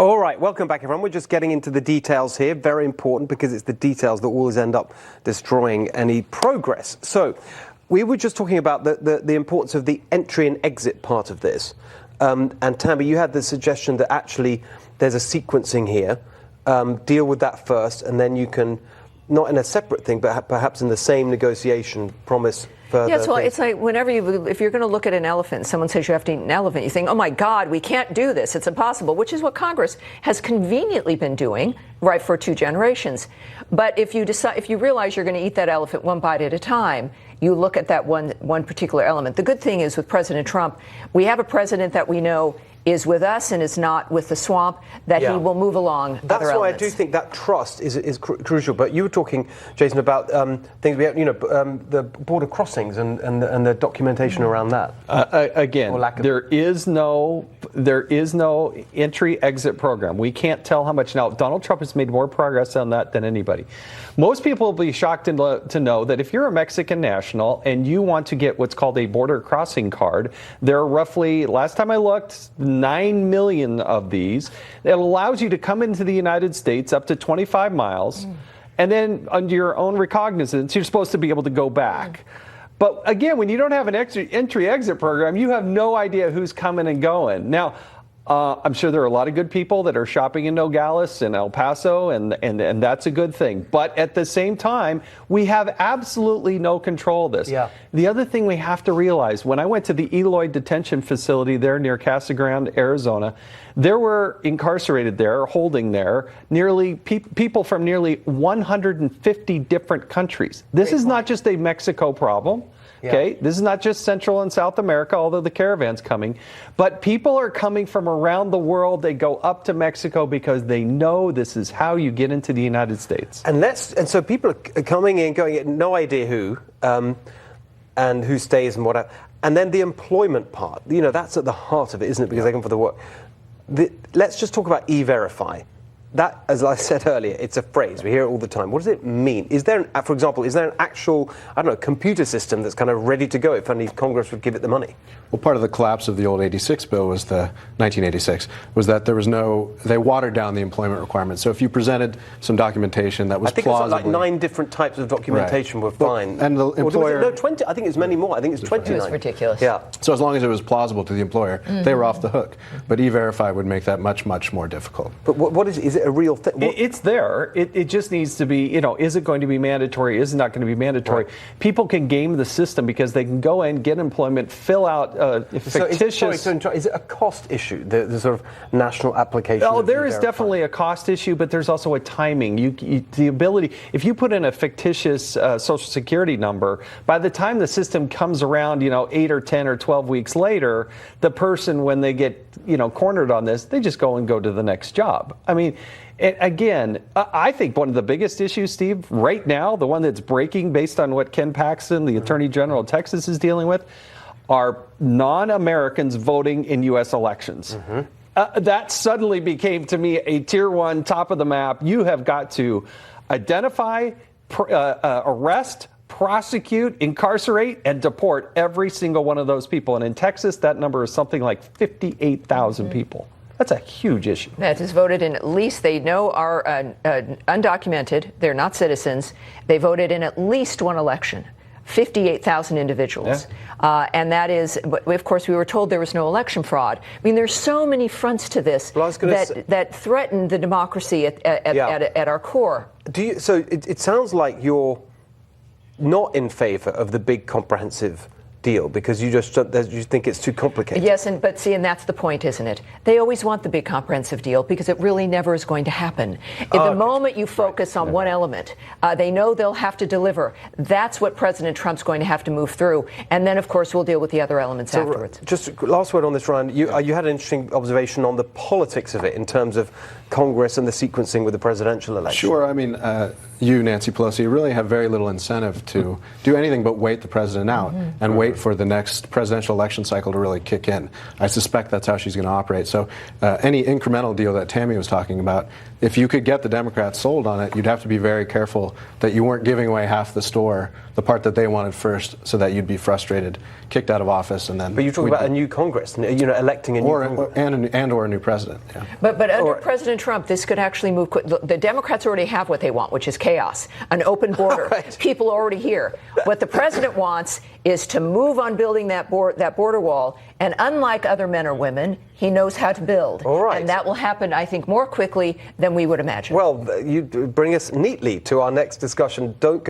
All right, welcome back, everyone. We're just getting into the details here. Very important, because it's the details that always end up destroying any progress. So we were just talking about the importance of the entry and exit part of this. And Tammy, you had the suggestion that actually there's a sequencing here. Deal with that first, and then you can, not in a separate thing, but perhaps in the same negotiation, promise further. Yes, well, it's like whenever if you're going to look at an elephant, someone says you have to eat an elephant, you think, oh my God, we can't do this, it's impossible, which is what Congress has conveniently been doing, right, for 2 generations. But if you realize you're going to eat that elephant one bite at a time, you look at that one particular element. The good thing is with President Trump, we have a president that we know is with us and is not with the swamp, that he will move along. That's other why elements. I do think that trust is crucial. But you were talking, Jason, about things we have, the border crossings and the documentation around that. Again, there is no entry-exit program. We can't tell how much. Now, Donald Trump has made more progress on that than anybody. Most people will be shocked to know that if you're a Mexican national and you want to get what's called a border crossing card, there are roughly, last time I looked, 9 million of these. It allows you to come into the United States up to 25 miles, and then under your own recognizance, you're supposed to be able to go back. But again, when you don't have an entry-exit program, you have no idea who's coming and going. Now, I'm sure there are a lot of good people that are shopping in Nogales and El Paso, and that's a good thing. But at the same time, we have absolutely no control of this. Yeah. The other thing we have to realize, when I went to the Eloy detention facility there near Casa Grande, Arizona, there were incarcerated there, holding there, nearly people from nearly 150 different countries. This is not just a Mexico problem. Okay, this is not just Central and South America, although the caravan's coming, but people are coming from around the world. They go up to Mexico because they know this is how you get into the United States. And so people are coming in, going, no idea who, and who stays and whatever. And then the employment part, that's at the heart of it, isn't it? Because they come for the work. Let's just talk about E-Verify. That, as I said earlier, it's a phrase. We hear it all the time. What does it mean? For example, is there an actual, computer system that's kind of ready to go if only Congress would give it the money? Well, part of the collapse of the old 86 bill was 1986, was that they watered down the employment requirements. So if you presented some documentation that was plausibly... I think it's like 9 different types of documentation were fine. And the employer... No, 20. I think it's many more. I think it's 29. It was ridiculous. Yeah. So as long as it was plausible to the employer, they were off the hook. But E-Verify would make that much, much more difficult. But what is it? Is it a real thing? It's there. It just needs to be, is it going to be mandatory? Is it not going to be mandatory? Right. People can game the system because they can go in, get employment, fill out fictitious... Is it a cost issue, the sort of national application? Oh, there is definitely a cost issue, but there's also a timing. The ability, if you put in a fictitious Social Security number, by the time the system comes around, 8 or 10 or 12 weeks later, the person, when they get, cornered on this, they just go to the next job. I mean, again, I think one of the biggest issues, Steve, right now, the one that's breaking based on what Ken Paxton, the Attorney General of Texas, is dealing with, are non-Americans voting in U.S. elections. That suddenly became, to me, a tier 1, top of the map. You have got to identify, arrest, prosecute, incarcerate, and deport every single one of those people. And in Texas, that number is something like 58,000 people. That's a huge issue. That is voted in, at least they know are undocumented. They're not citizens. They voted in at least one election. 58,000 individuals. Yeah. And that is, of course, we were told there was no election fraud. I mean, there's so many fronts to this that threaten the democracy at our core. So it sounds like you're not in favor of the big comprehensive deal because you think it's too complicated. Yes, and that's the point, isn't it? They always want the big comprehensive deal because it really never is going to happen. The moment you focus on one element, they know they'll have to deliver. That's what President Trump's going to have to move through, and then of course we'll deal with the other elements afterwards. Just last word on this, Ryan. You had an interesting observation on the politics of it in terms of Congress and the sequencing with the presidential election. Sure. I mean, you, Nancy Pelosi, really have very little incentive to do anything but wait the president out and wait for the next presidential election cycle to really kick in. I suspect that's how she's going to operate. So any incremental deal that Tammy was talking about, if you could get the Democrats sold on it, you'd have to be very careful that you weren't giving away half the store, the part that they wanted first, so that you'd be frustrated, kicked out of office, and then. But you talk about a new Congress, electing a new Congress. And/or a new president. Yeah. But under President Trump, this could actually move quick. The Democrats already have what they want, which is chaos, an open border, right. People already here. What the president wants is to move on building that border wall. And unlike other men or women, he knows how to build. All right. And that will happen, I think, more quickly than we would imagine. Well, you bring us neatly to our next discussion. Don't